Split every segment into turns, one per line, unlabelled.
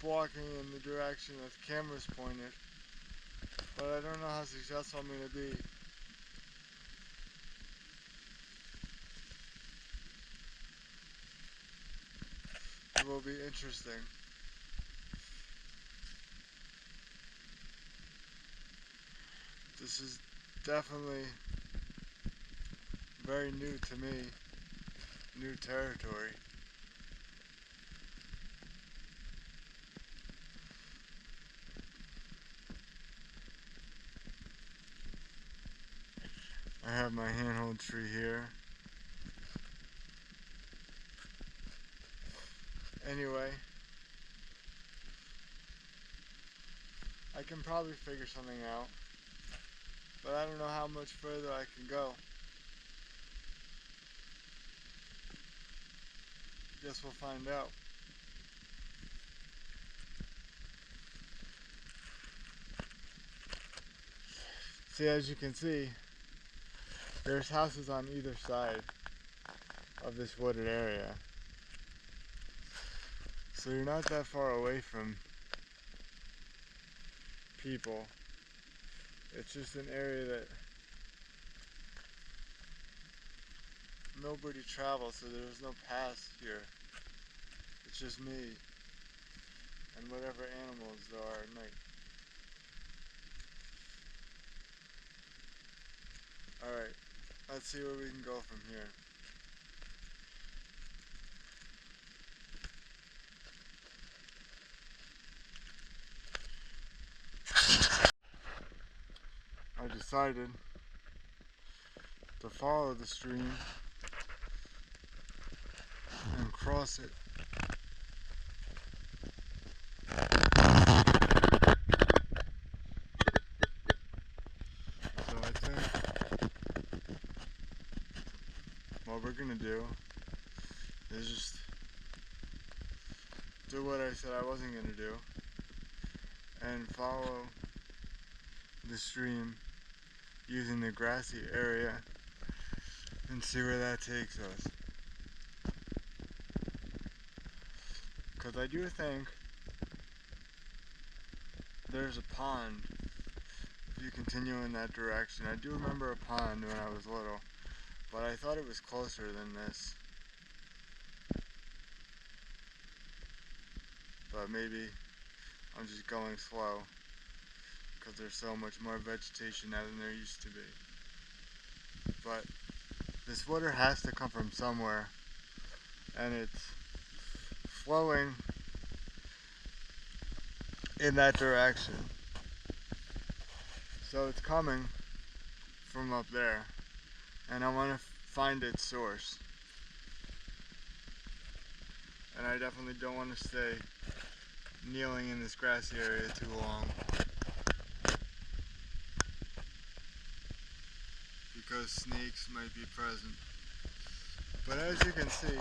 walking in the direction that the camera's pointed, but I don't know how successful I'm going to be. It will be interesting. This is definitely very new to me, new territory. I have my handhold tree here. Anyway, I can probably figure something out, but I don't know how much further I can go. Guess we'll find out. See, as you can see, there's houses on either side of this wooded area. So you're not that far away from people. It's just an area that nobody travels, so there's no paths here. It's just me and whatever animals there are at night. Alright, let's see where we can go from here. I decided to follow the stream and cross it. So I think what we're gonna do is just do what I said I wasn't gonna do and follow the stream using the grassy area and see where that takes us. Because I do think there's a pond if you continue in that direction. I do remember a pond when I was little, but I thought it was closer than this. But maybe I'm just going slow because there's so much more vegetation now than there used to be. But this water has to come from somewhere, and it's flowing in that direction. So it's coming from up there, and I want to find its source. And I definitely don't want to stay kneeling in this grassy area too long, because snakes might be present. But as you can see,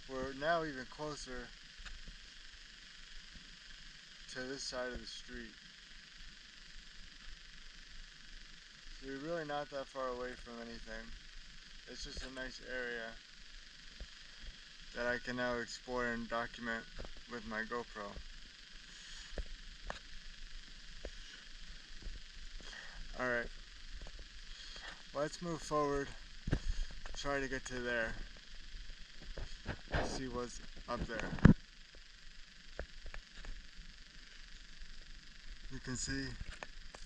we're now even closer to this side of the street. So you're really not that far away from anything. It's just a nice area that I can now explore and document with my GoPro. Alright, let's move forward, try to get to there, see what's up there. You can see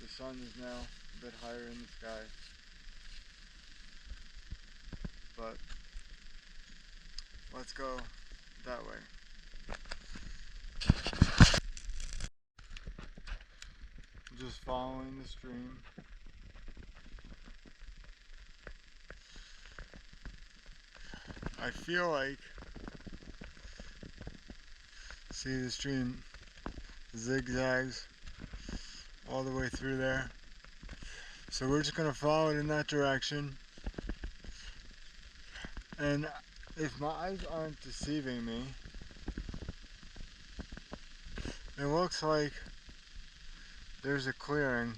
the sun is now a bit higher in the sky, but let's go that way. Just following the stream. I feel like, see, the stream zigzags all the way through there. So we're just going to follow it in that direction. And if my eyes aren't deceiving me, it looks like there's a clearing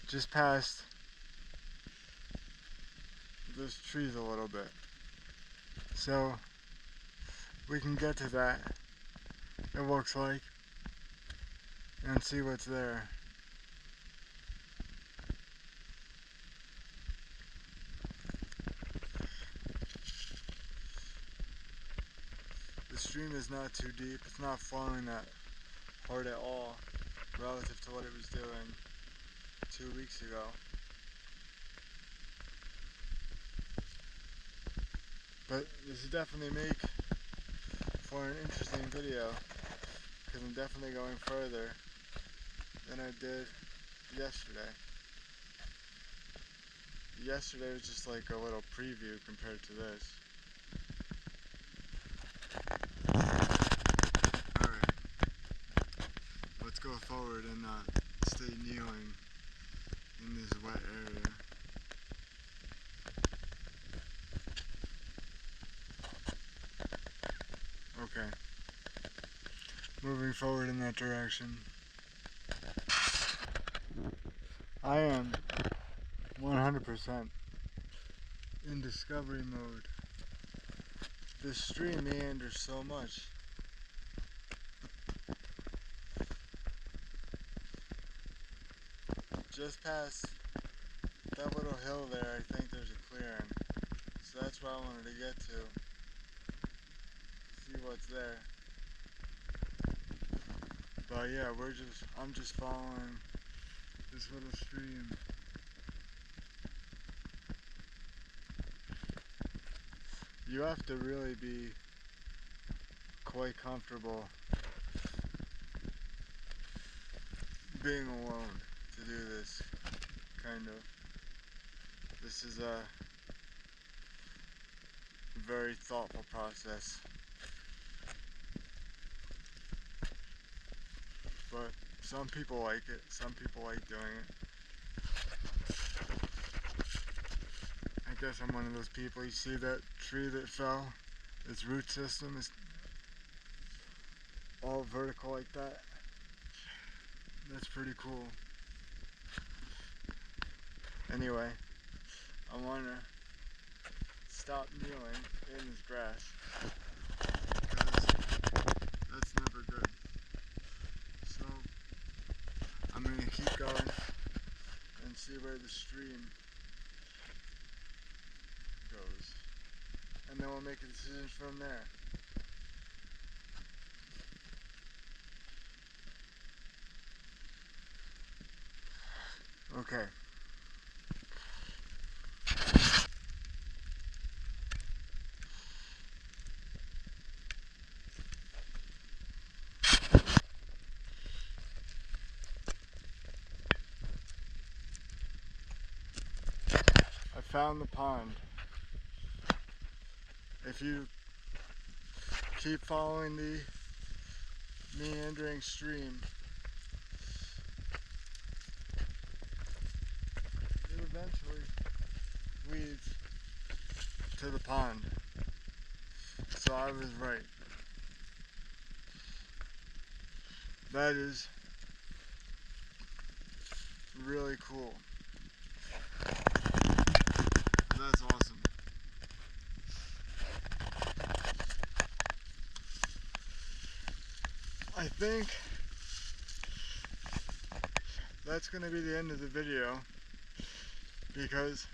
just past those trees a little bit. So we can get to that it looks like, and see what's there. The stream is not too deep. It's not flowing that hard at all relative to what it was doing 2 weeks ago. But this will definitely make for an interesting video, because I'm definitely going further than I did yesterday. Yesterday was just like a little preview compared to this. Alright, let's go forward and stay kneeling in this wet area. Okay, moving forward in that direction. I am 100% in discovery mode. This stream meanders so much. Just past that little hill there, I think there's a clearing. So that's where I wanted to get to. See what's there. But yeah, I'm just following this little stream. You have to really be quite comfortable being alone to do this, kind of. This is a very thoughtful process. But some people like it, some people like doing it. I guess I'm one of those people. You see that tree that fell? Its root system is all vertical like that. That's pretty cool. Anyway, I want to stop kneeling in this grass, because that's never good. So I'm going to keep going and see where the stream goes, and then we'll make a decision from there. Okay. I found the pond. If you keep following the meandering stream, it eventually leads to the pond. So I was right. That is really cool. That's awesome. I think that's going to be the end of the video, because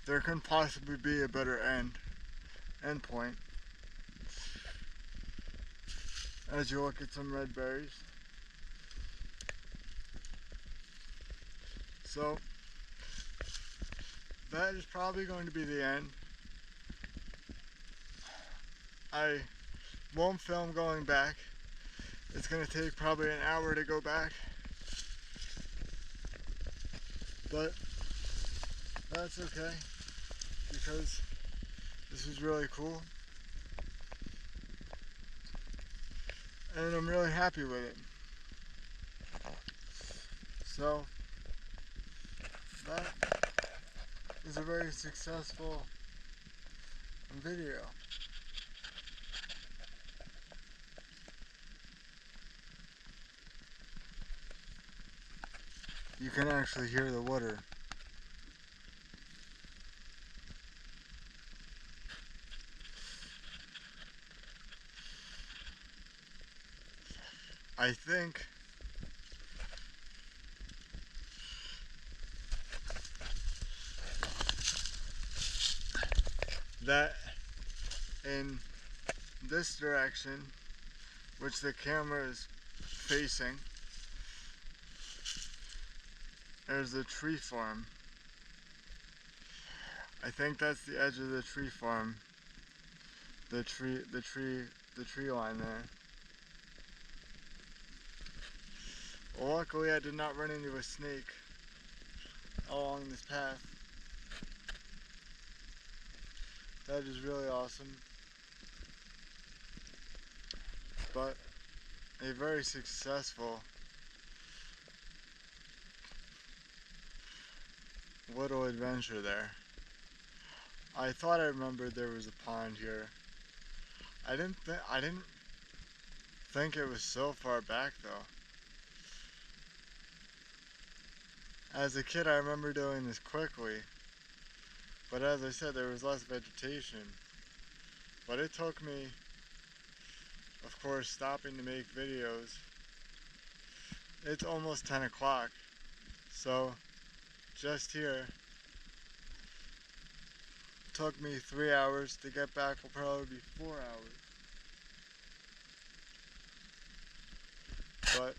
there couldn't possibly be a better end point. As you look at some red berries. So that is probably going to be the end. I won't film going back. It's going to take probably an hour to go back. But that's okay, because this is really cool. And I'm really happy with it. So that is a very successful video. You can actually hear the water. I think that in this direction, which the camera is facing, there's a tree farm. I think that's the edge of the tree farm. The tree line there. Well, luckily I did not run into a snake along this path. That is really awesome. But a very successful little adventure there. I thought I remembered there was a pond here. I didn't think it was so far back though. As a kid I remember doing this quickly, but as I said there was less vegetation. But it took me, of course, stopping to make videos. It's almost 10 o'clock, so just here took me 3 hours. To get back will probably be 4 hours. But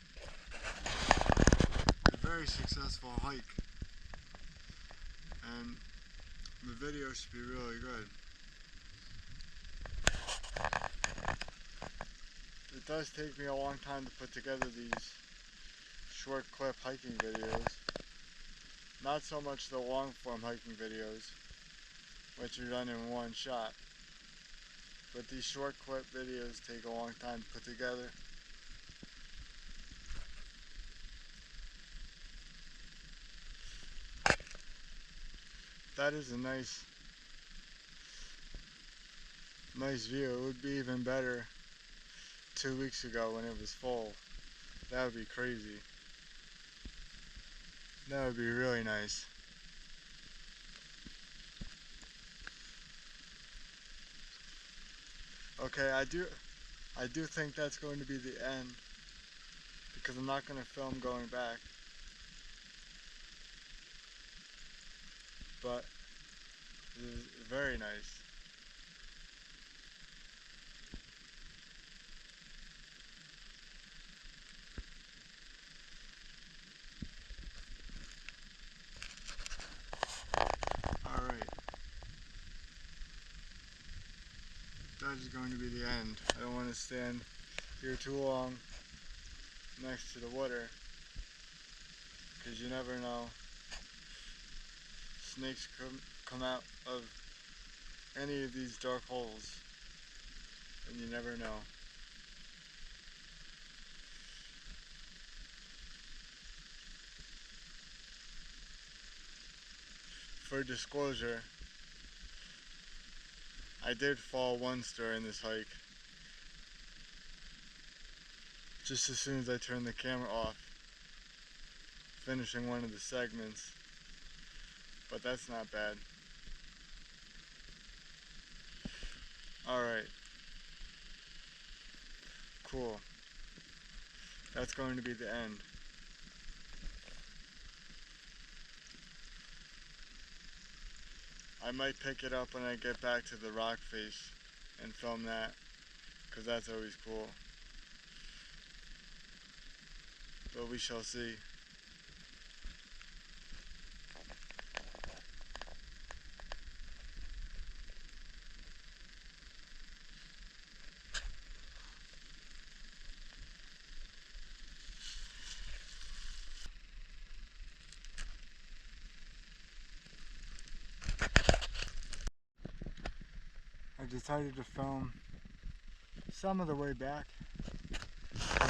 a very successful hike, and the video should be really good. It does take me a long time to put together these short clip hiking videos. Not so much the long form hiking videos, which are done in one shot, but these short clip videos take a long time to put together. That is a nice view. It would be even better 2 weeks ago when it was full. That would be crazy. That would be really nice. Okay, I do think that's going to be the end, because I'm not going to film going back. But it is very nice. Alright. That is going to be the end. I don't want to stand here too long next to the water, because you never know. Snakes come out of any of these dark holes, and you never know. For disclosure, I did fall once during this hike, just as soon as I turned the camera off, finishing one of the segments, but that's not bad. Alright, cool. That's going to be the end. I might pick it up when I get back to the rock face and film that, because that's always cool. But we shall see. I decided to film some of the way back. I'm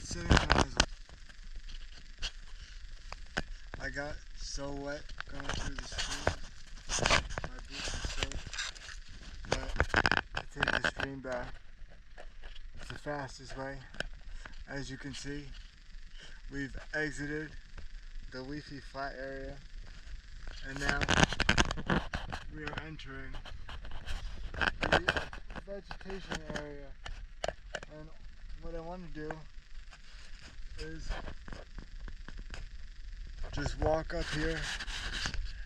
sitting on this. I got so wet going through the stream. My boots are soaked. But I take the stream back. It's the fastest way. As you can see, we've exited the leafy flat area, and now we are entering the vegetation area. And what I want to do is just walk up here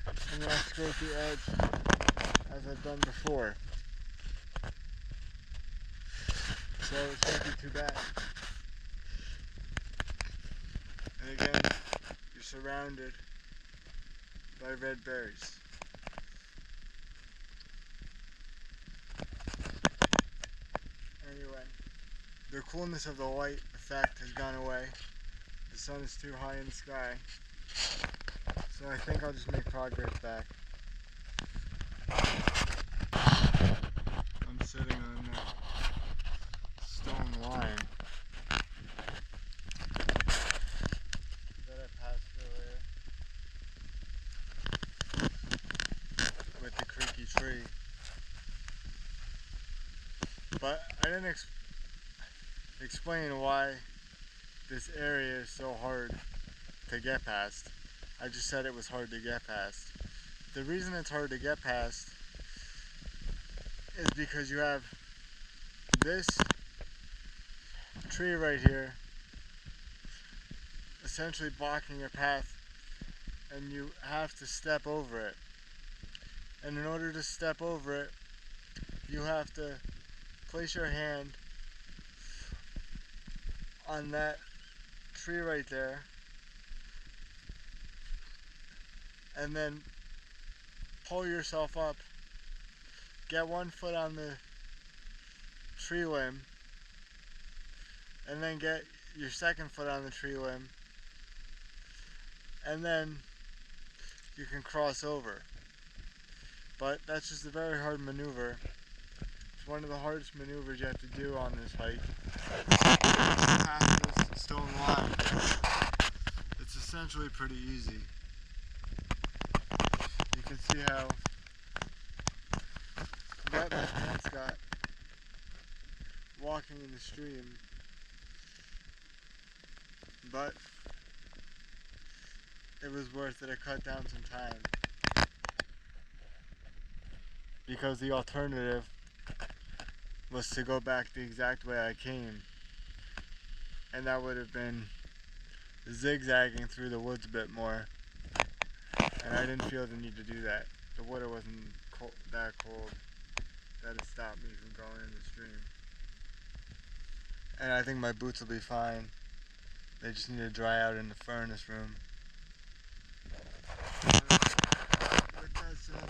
and then I'll skirt the edge as I've done before. So it can't be too bad. And again, you're surrounded by red berries. Anyway, the coolness of the light effect has gone away. The sun is too high in the sky. So I think I'll just make progress back. I'm sitting on a stone line that I passed earlier with the creaky tree. But I didn't explain why this area is so hard to get past. I just said it was hard to get past. The reason it's hard to get past is because you have this tree right here essentially blocking your path, and you have to step over it. And in order to step over it, you have to place your hand on that tree right there and then pull yourself up, get one foot on the tree limb, and then get your second foot on the tree limb, and then you can cross over. But that's just a very hard maneuver. It's one of the hardest maneuvers you have to do on this hike. Past this stone line, it's essentially pretty easy. You can see how wet my pants got walking in the stream, but it was worth it. It cut down some time because the alternative was to go back the exact way I came, and that would have been zigzagging through the woods a bit more, and I didn't feel the need to do that. The water wasn't that cold that it stopped me from going in the stream. And I think my boots will be fine. They just need to dry out in the furnace room. With that said,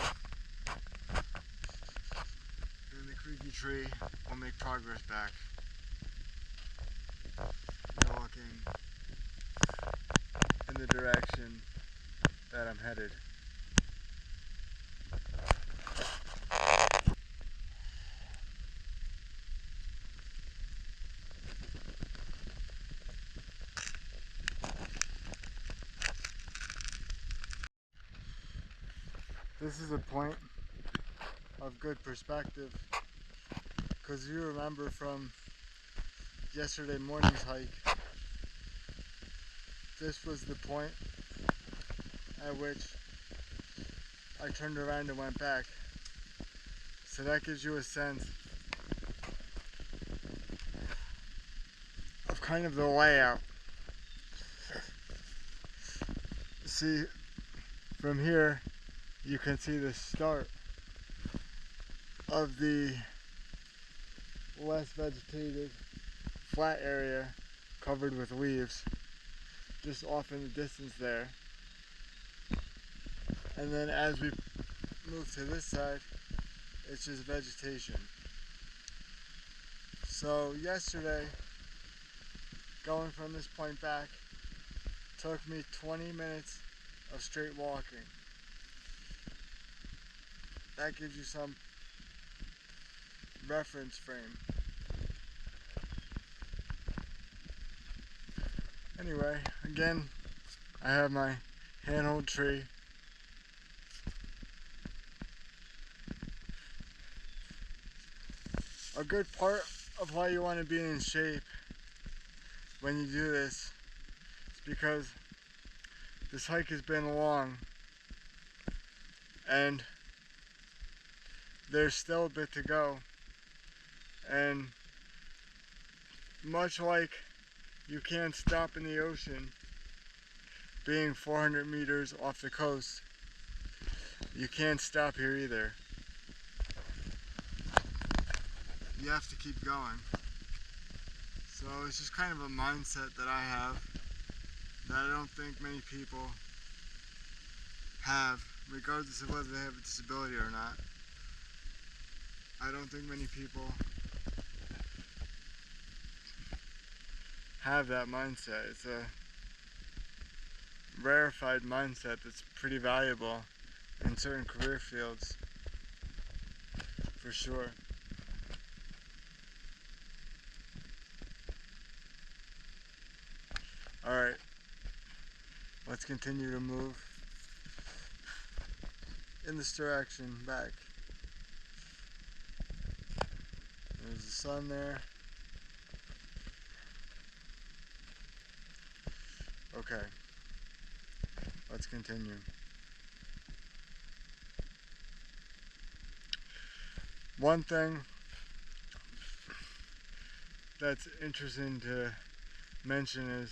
in the creaky tree, we'll make progress back. Walking in the direction that I'm headed. This is a point of good perspective, because you remember from yesterday morning's hike, this was the point at which I turned around and went back. So that gives you a sense of kind of the layout. See, from here you can see the start of the less vegetated flat area covered with leaves just off in the distance there. And then as we move to this side, it's just vegetation. So yesterday, going from this point back took me 20 minutes of straight walking. That gives you some reference frame. Anyway, again, I have my handhold tree. A good part of why you want to be in shape when you do this is because this hike has been long and there's still a bit to go, and much like you can't stop in the ocean, being 400 meters off the coast, you can't stop here either. You have to keep going. So it's just kind of a mindset that I have that I don't think many people have, regardless of whether they have a disability or not. I don't think many people have that mindset. It's a rarefied mindset that's pretty valuable in certain career fields, for sure. Alright, let's continue to move in this direction back. There's the sun there. Okay, let's continue. One thing that's interesting to mention is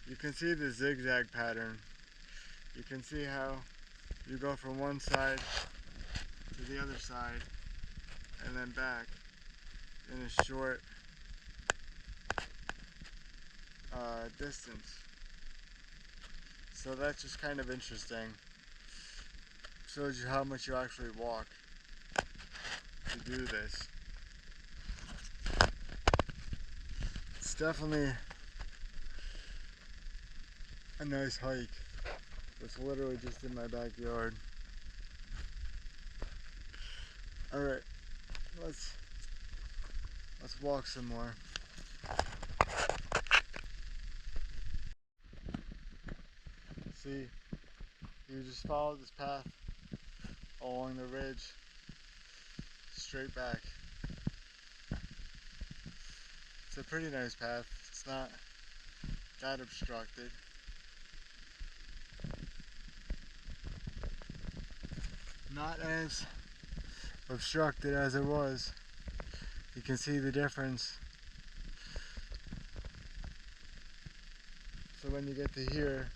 you can see the zigzag pattern. You can see how you go from one side to the other side and then back in a short distance. So that's just kind of interesting. Shows you how much you actually walk to do this. It's definitely a nice hike. It's literally just in my backyard. Alright, let's walk some more. See, you just follow this path along the ridge, straight back. It's a pretty nice path. It's not that obstructed. Not as obstructed as it was. You can see the difference. So when you get to here,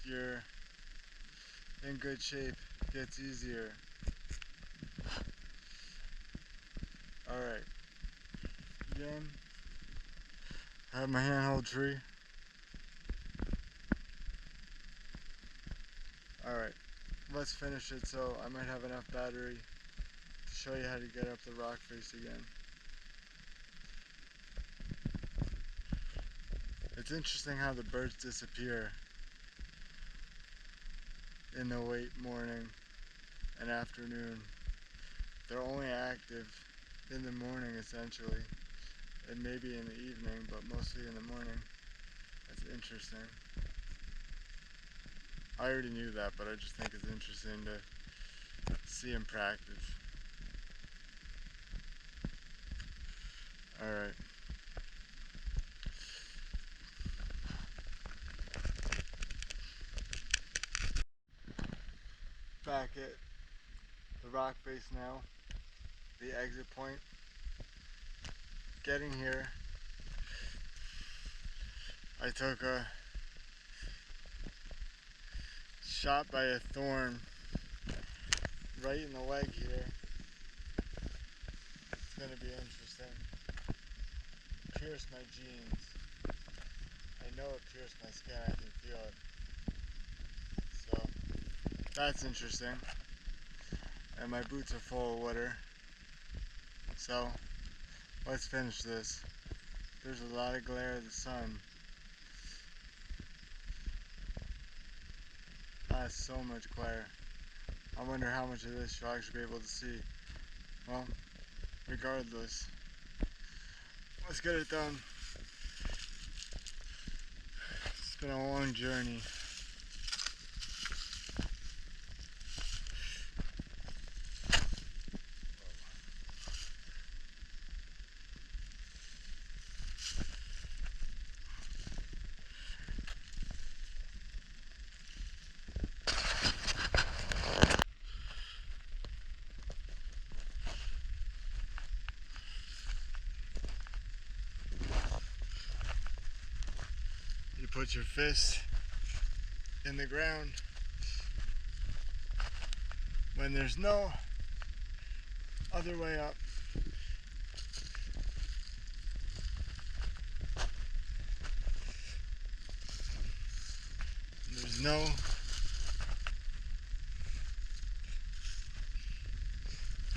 you're in good shape. It gets easier. Alright. Again, I have my handhold tree. Alright, let's finish it so I might have enough battery to show you how to get up the rock face again. It's interesting how the birds disappear in the late morning and afternoon. They're only active in the morning essentially, and maybe in the evening, but mostly in the morning. That's interesting. I already knew that, but I just think it's interesting to see in practice. Alright. Back at the rock face now, the exit point. Getting here, I took a shot by a thorn right in the leg here. It's going to be interesting. Pierced my jeans. I know it pierced my skin, I can feel it. So that's interesting. And my boots are full of water. So let's finish this. There's a lot of glare of the sun. That's so much glare. I wonder how much of this you'll actually be able to see. Well, regardless, let's get it done. It's been a long journey. put your fist in the ground when there's no other way up. There's no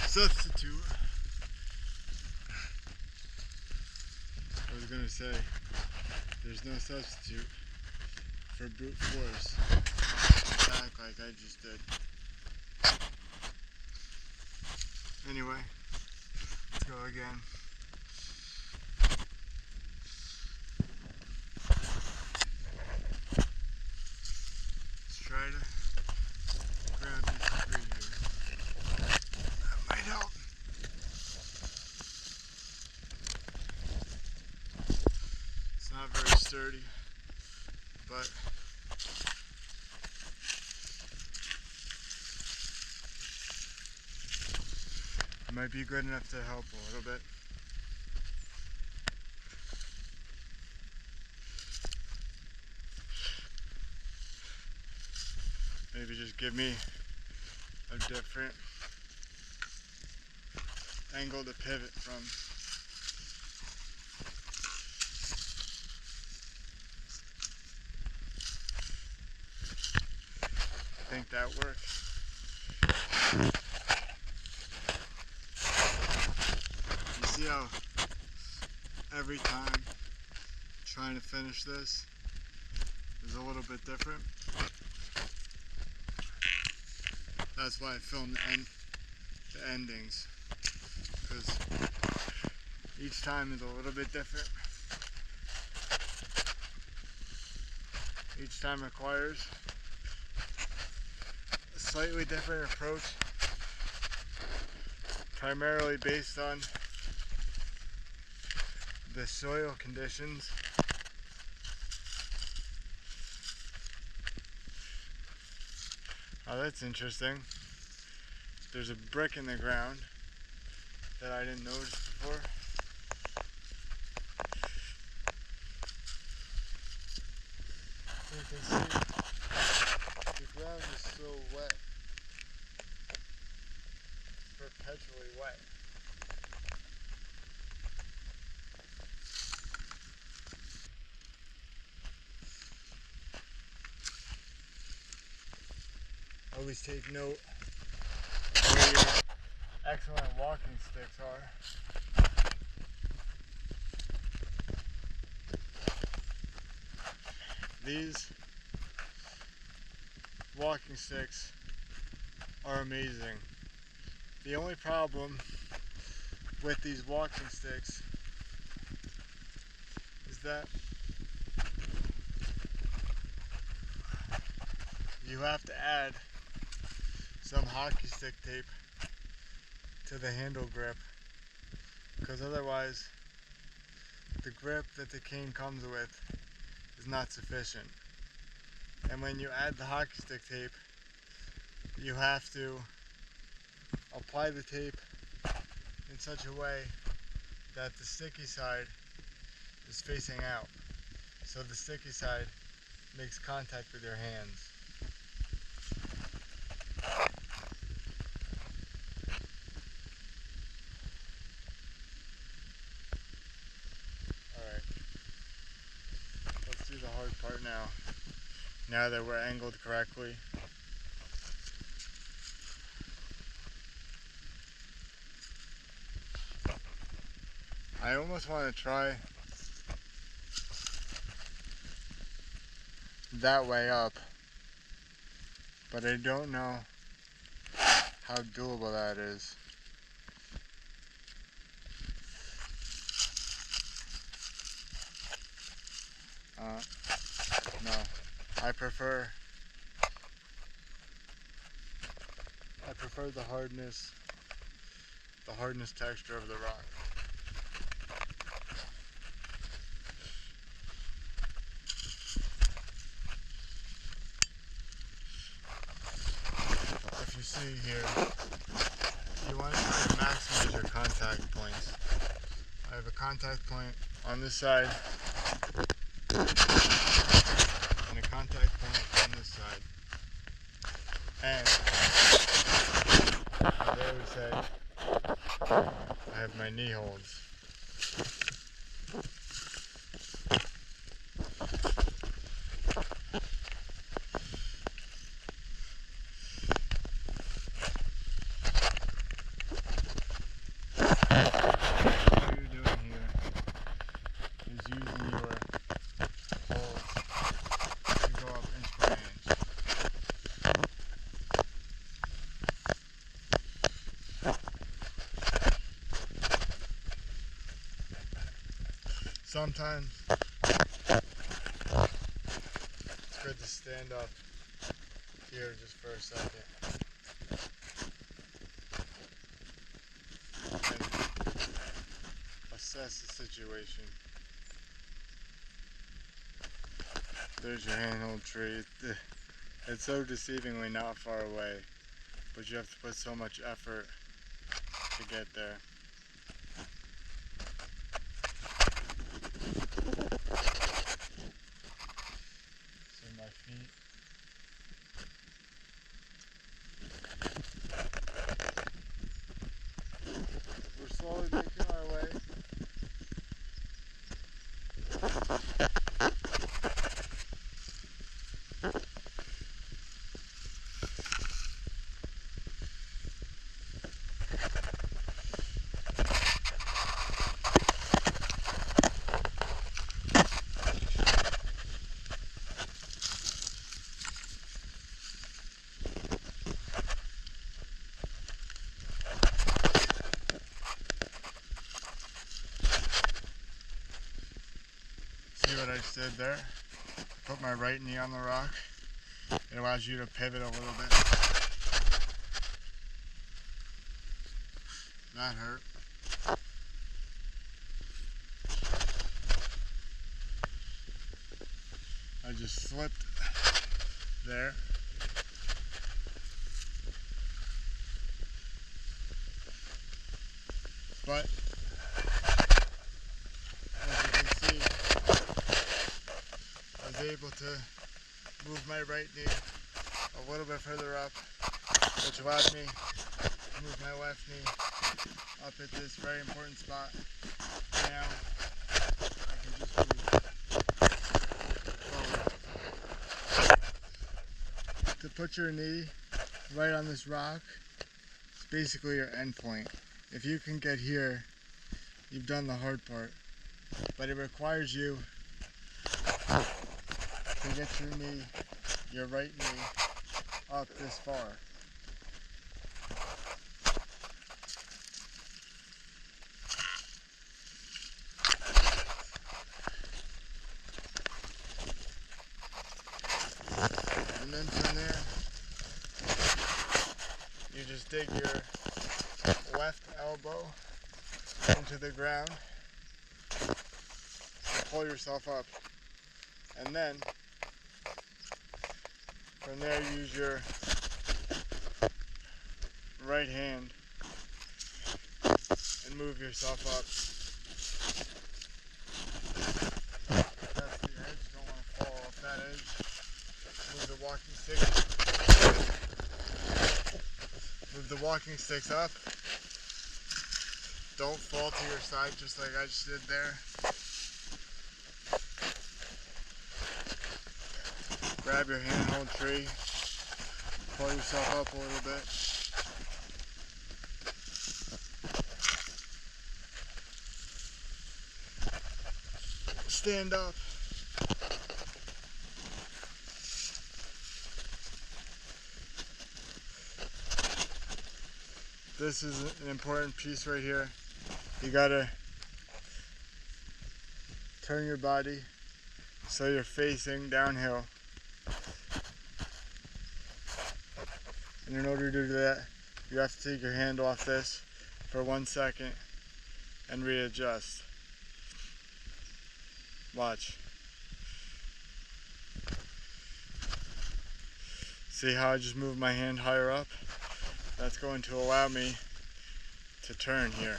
substitute. I was gonna say, there's no substitute for brute force. Act like I just did. Anyway, let's go again. Let's try to grab this tree here. That might help. It's not very sturdy, but it might be good enough to help a little bit. Maybe just give me a different angle to pivot from. I think that works. You see how every time trying to finish this is a little bit different? That's why I filmed the endings, because each time is a little bit different. Each time requires a slightly different approach, primarily based on the soil conditions. Oh, that's interesting. There's a brick in the ground that I didn't notice before. You can see the ground is so wet. It's perpetually wet. Always take note where your excellent walking sticks are. These walking sticks are amazing. The only problem with these walking sticks is that you have to add some hockey stick tape to the handle grip, because otherwise the grip that the cane comes with is not sufficient. And when you add the hockey stick tape, you have to apply the tape in such a way that the sticky side is facing out, so the sticky side makes contact with your hands. Alright, let's do the hard part now that we're angled correctly. I almost want to try that way up, but I don't know how doable that is. No, I prefer the hardness texture of the rock. If you see here, you want to try to maximize your contact points. I have a contact point on this side And as they would say, I have my knee holds. All you're doing here is using your holds to go up inch by inch. Sometimes it's good to stand up here just for a second and assess the situation. There's your handhold tree. It's so deceivingly not far away, but you have to put so much effort to get there. See my feet. We're slowly making our way. See what I just did there? Put my right knee on the rock. It allows you to pivot a little bit. That hurt. I just slipped there. But as you can see, I was able to move my right knee a little bit further up, which allowed me to move my left knee up at this very important spot. Now I can just move forward. To put your knee right on this rock, it's basically your end point. If you can get here, you've done the hard part. But it requires you to get your knee, your right knee, up this far. And then from there, you just dig your left elbow into the ground and pull yourself up. And then from there, use your right hand and move yourself up. That's the edge. Don't want to fall off that edge. Move the walking stick. Move the walking sticks up. Don't fall to your side just like I just did there. Grab your handhold tree. Pull yourself up a little bit. Stand up. This is an important piece right here. You gotta turn your body so you're facing downhill. And in order to do that, you have to take your hand off this for 1 second and readjust. Watch. See how I just moved my hand higher up? That's going to allow me to turn here.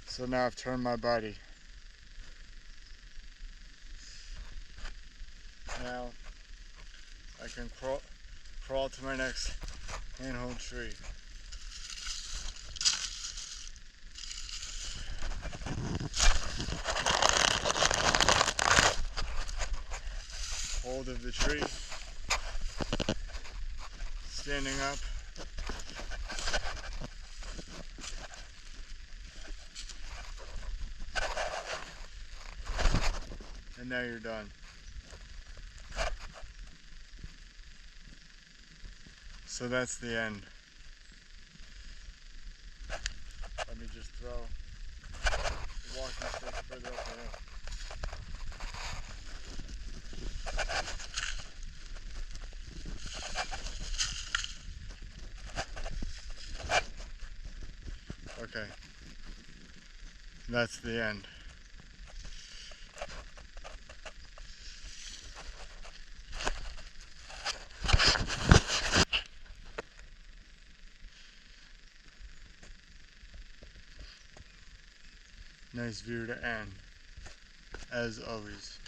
So now I've turned my body. Now I can crawl to my next handhold tree. Hold of the tree, standing up, and now you're done. So that's the end. Let me just throw the walking stick further up the hill. Okay, that's the end. Nice view to end, as always.